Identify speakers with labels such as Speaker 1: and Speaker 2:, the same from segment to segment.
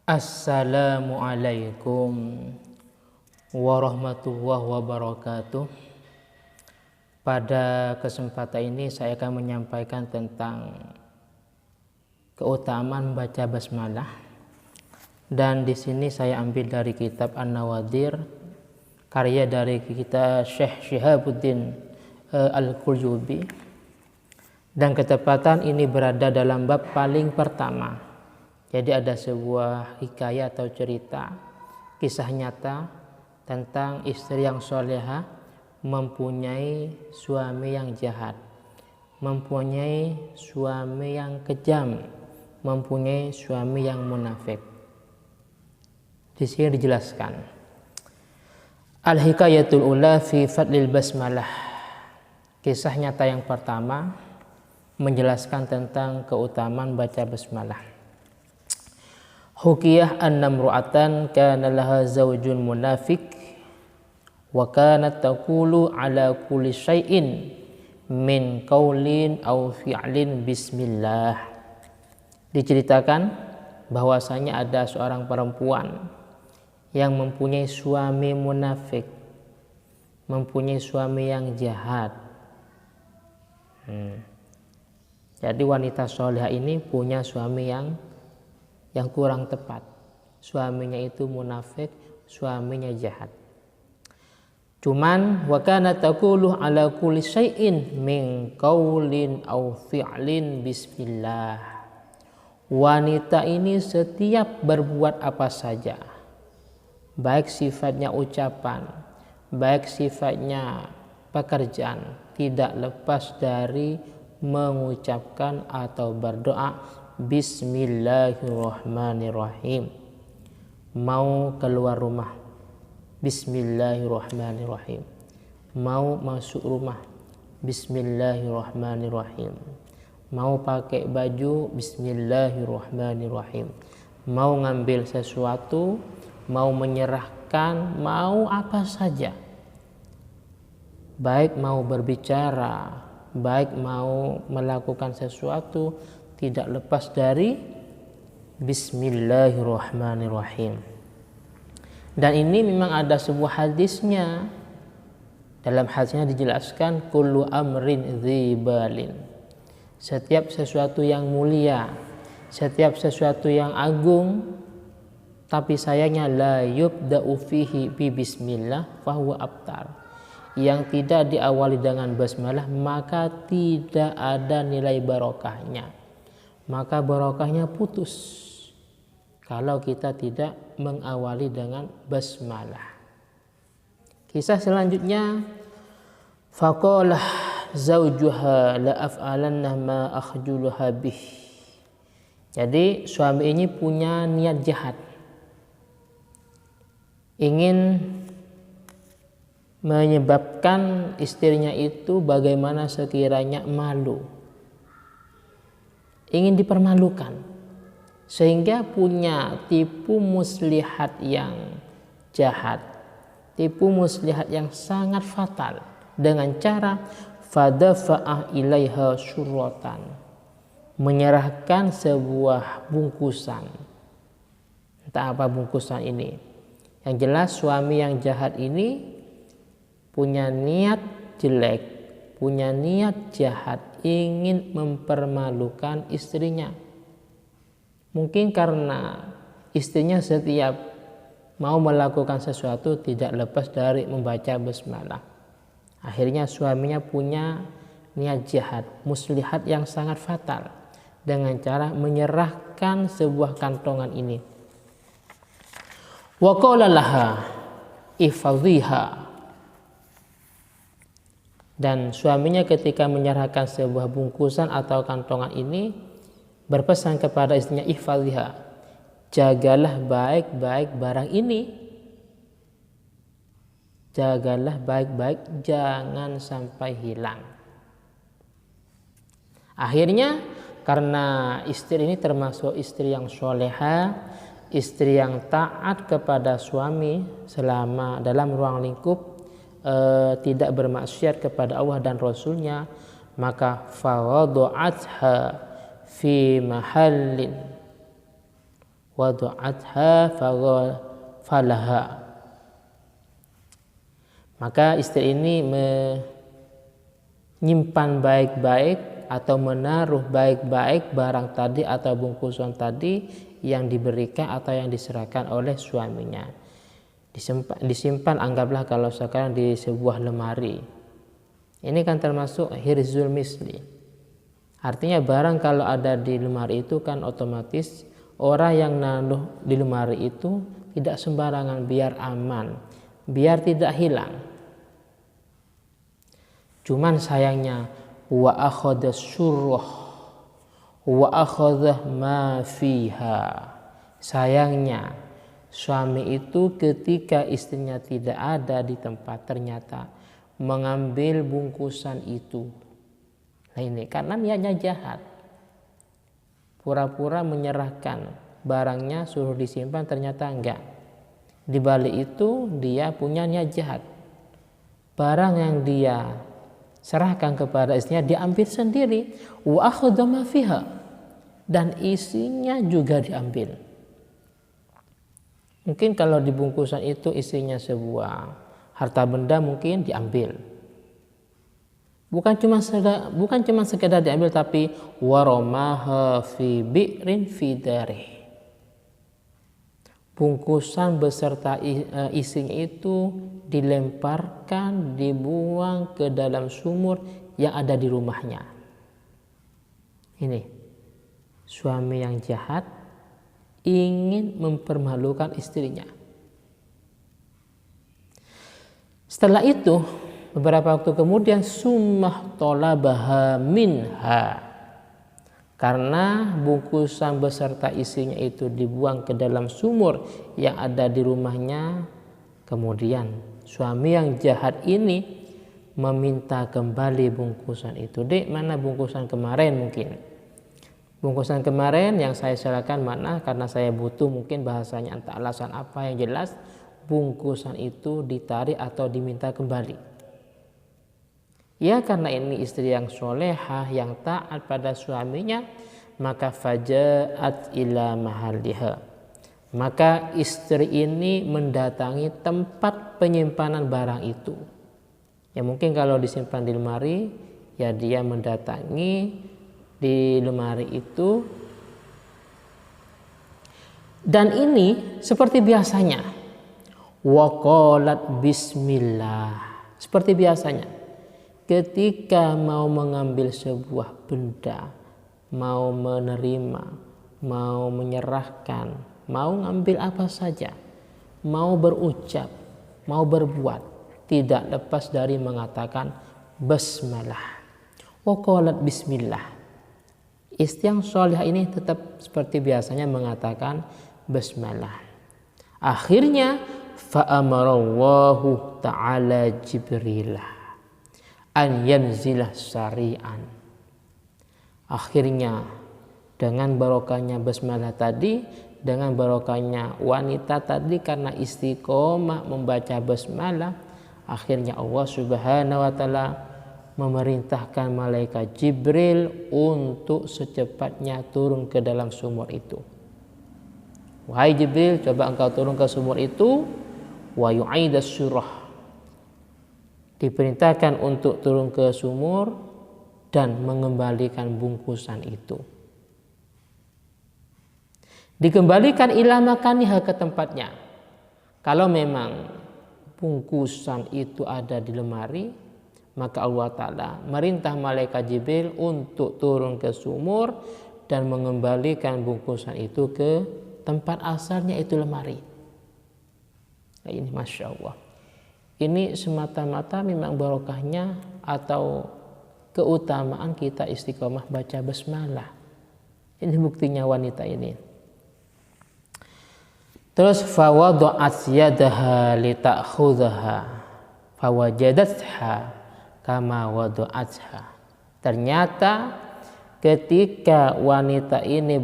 Speaker 1: Assalamualaikum warahmatullahi wabarakatuh. Pada kesempatan ini saya akan menyampaikan tentang keutamaan baca basmalah. Dan di sini saya ambil dari kitab An-Nawadir, karya dari kita Syekh Syihabuddin Al-Qulyubi. Dan ketepatan ini berada dalam bab paling pertama. Jadi ada sebuah hikayat atau cerita, kisah nyata tentang istri yang soleha mempunyai suami yang jahat, mempunyai suami yang kejam, mempunyai suami yang munafik. Di sini dijelaskan Al-Hikayatul Ula fi Fadlil Basmalah. Kisah nyata yang pertama menjelaskan tentang keutamaan baca basmalah. Hukiyah anna imra'atan kana laha zawjun munafik wa kanat taqulu ala kulli syai'in min qaulin aw fi'lin bismillah. Diceritakan bahwasanya ada seorang perempuan yang mempunyai suami munafik, mempunyai suami yang jahat. Jadi wanita solehah ini punya suami yang kurang tepat. Suaminya itu munafik, suaminya jahat. Cuman wa kana taqulu ala kulli syai'in min qaulin aw fi'lin bismillah. Wanita ini setiap berbuat apa saja, baik sifatnya ucapan, baik sifatnya pekerjaan, tidak lepas dari mengucapkan atau berdoa Bismillahirrahmanirrahim. Mau keluar rumah, Bismillahirrahmanirrahim. Mau masuk rumah, Bismillahirrahmanirrahim. Mau pakai baju, Bismillahirrahmanirrahim. Mau ngambil sesuatu, mau menyerahkan, mau apa saja, baik mau berbicara, baik mau melakukan sesuatu, tidak lepas dari Bismillahirrahmanirrahim. Dan ini memang ada sebuah hadisnya. Dalam hadisnya dijelaskan kullu amrin dzibalin. Setiap sesuatu yang mulia, setiap sesuatu yang agung, tapi sayangnya la yubda'u fihi bi bismillah fahuwa abtar. Yang tidak diawali dengan basmalah maka tidak ada nilai barokahnya. Maka barokahnya putus kalau kita tidak mengawali dengan basmalah. Kisah selanjutnya, faqalah zaujuha la af'alanna ma akhjuluha bih. Jadi suami ini punya niat jahat, ingin menyebabkan istrinya itu bagaimana sekiranya malu, ingin dipermalukan, sehingga punya tipu muslihat yang jahat, tipu muslihat yang sangat fatal dengan cara fadafa'ah ilaiha syurratan, menyerahkan sebuah bungkusan. Entah apa bungkusan ini. Yang jelas suami yang jahat ini punya niat jelek, punya niat jahat, ingin mempermalukan istrinya. Mungkin karena istrinya setiap mau melakukan sesuatu tidak lepas dari membaca basmalah. Akhirnya suaminya punya niat jahat, muslihat yang sangat fatal dengan cara menyerahkan sebuah kantongan ini. Wa qala laha ihfadhiha. Dan suaminya ketika menyerahkan sebuah bungkusan atau kantongan ini berpesan kepada istrinya, ihfadhiha, jagalah baik-baik barang ini, jagalah baik-baik, jangan sampai hilang. Akhirnya karena istri ini termasuk istri yang soleha, istri yang taat kepada suami selama dalam ruang lingkup tidak bermaksiat kepada Allah dan Rasulnya, maka fawadu'atha fi mahallin wada'atha falaha. Maka istri ini menyimpan baik-baik atau menaruh baik-baik barang tadi atau bungkusan tadi yang diberikan atau yang diserahkan oleh suaminya. Disimpan anggaplah kalau sekarang di sebuah lemari. Ini kan termasuk hirzul misli. Artinya barang kalau ada di lemari itu kan otomatis orang yang naruh di lemari itu tidak sembarangan, biar aman, biar tidak hilang. Cuman sayangnya wa akhadha syurrah wa akhadha ma fiha. Sayangnya suami itu ketika istrinya tidak ada di tempat ternyata mengambil bungkusan itu. Nah ini karena niatnya jahat. Pura-pura menyerahkan barangnya suruh disimpan ternyata enggak. Di balik itu dia punya niat jahat. Barang yang dia serahkan kepada istrinya diambil sendiri. Wa akhadha ma fiha. Dan isinya juga diambil. Mungkin kalau di bungkusan itu isinya sebuah harta benda mungkin diambil. Bukan cuma sekedar diambil tapi waramaha fi bi'rin fi darih. Bungkusan beserta isinya itu dilemparkan, dibuang ke dalam sumur yang ada di rumahnya. Ini suami yang jahat ingin mempermalukan istrinya. Setelah itu beberapa waktu kemudian summah talabaha minha. Karena bungkusan beserta isinya itu dibuang ke dalam sumur yang ada di rumahnya, kemudian suami yang jahat ini meminta kembali bungkusan itu. Dek, mana bungkusan kemarin mungkin? Bungkusan kemarin yang saya serahkan mana? Karena saya butuh mungkin bahasanya entah alasan apa yang jelas bungkusan itu ditarik atau diminta kembali. Ya karena ini istri yang solehah yang taat pada suaminya, maka faja'at ila mahalliha. Maka istri ini mendatangi tempat penyimpanan barang itu. Ya mungkin kalau disimpan di lemari, ya dia mendatangi di lemari itu, dan ini seperti biasanya waqalat bismillah. Seperti biasanya ketika mau mengambil sebuah benda, mau menerima, mau menyerahkan, mau ngambil apa saja, mau berucap, mau berbuat, tidak lepas dari mengatakan basmalah. Waqalat bismillah. Istri yang soleh ini tetap seperti biasanya mengatakan basmalah. Akhirnya fa'amarallahu ta'ala Jibril an yanzilah sari'an. Akhirnya dengan barokahnya basmalah tadi, dengan barokahnya wanita tadi karena istiqomah membaca basmalah, akhirnya Allah Subhanahu wa taala memerintahkan malaikat Jibril untuk secepatnya turun ke dalam sumur itu. Wahai Jibril, coba engkau turun ke sumur itu. Wa yu'idas surah. Diperintahkan untuk turun ke sumur dan mengembalikan bungkusan itu. Dikembalikan ila makaniha ke tempatnya. Kalau memang bungkusan itu ada di lemari, maka Allah Ta'ala merintah malaikat Jibril untuk turun ke sumur dan mengembalikan bungkusan itu ke tempat asalnya, itu lemari. Nah, ini Masya Allah. Ini semata-mata memang barokahnya atau keutamaan kita istiqomah baca basmalah. Ini buktinya wanita ini. Terus fawada'at yadaha lita'khudhaha fawajadatha kama wadu'atha. Ternyata ketika wanita ini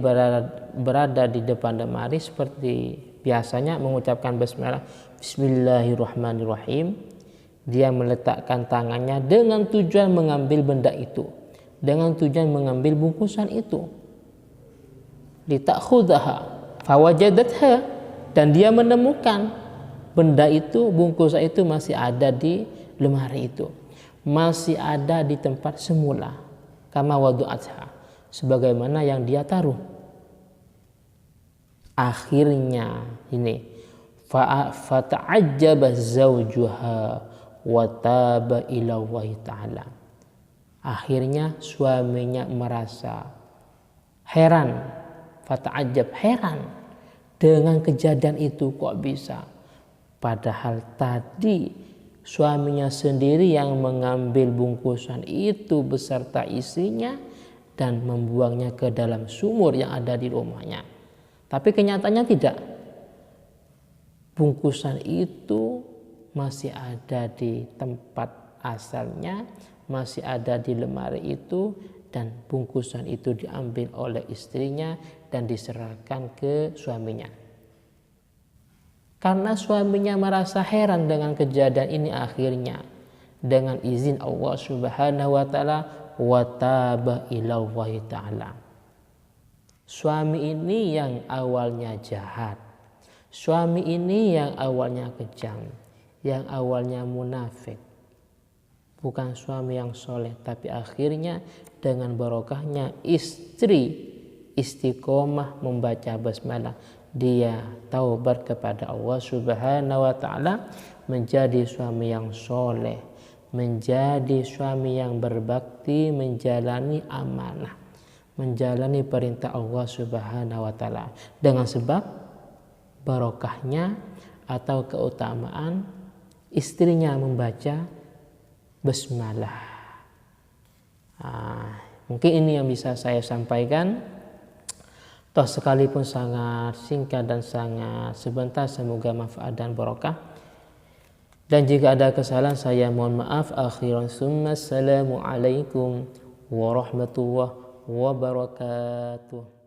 Speaker 1: berada di depan lemari seperti biasanya mengucapkan basmalah, bismillahirrahmanirrahim, dia meletakkan tangannya dengan tujuan mengambil benda itu, dengan tujuan mengambil bungkusan itu. Lita'khudhaha, fawajadatha, dan dia menemukan benda itu, bungkusan itu masih ada di lemari itu, masih ada di tempat semula, kama wadu'atha, sebagaimana yang dia taruh. Akhirnya ini fata'ajjaba zawjuha wa taba ila Allah ta'ala. Akhirnya suaminya merasa heran, fata'ajjab, heran dengan kejadian itu, kok bisa, padahal tadi suaminya sendiri yang mengambil bungkusan itu beserta isinya dan membuangnya ke dalam sumur yang ada di rumahnya. Tapi kenyataannya tidak. Bungkusan itu masih ada di tempat asalnya, masih ada di lemari itu, dan bungkusan itu diambil oleh istrinya dan diserahkan ke suaminya. Karena suaminya merasa heran dengan kejadian ini, akhirnya dengan izin Allah Subhanahu wa taala wa taba ila Allah taala. Suami ini yang awalnya jahat, suami ini yang awalnya kejam, yang awalnya munafik, bukan suami yang soleh, tapi akhirnya dengan barokahnya istri istiqomah membaca basmalah, dia taubat kepada Allah Subhanahu wa taala, menjadi suami yang soleh, menjadi suami yang berbakti, menjalani amanah, menjalani perintah Allah Subhanahu wa taala dengan sebab barokahnya atau keutamaan istrinya membaca basmalah. Mungkin ini yang bisa saya sampaikan. Toh sekalipun sangat singkat dan sangat sebentar, semoga manfaat dan barokah. Dan jika ada kesalahan saya mohon maaf. Akhiran summa assalamualaikum warahmatullahi wabarakatuh.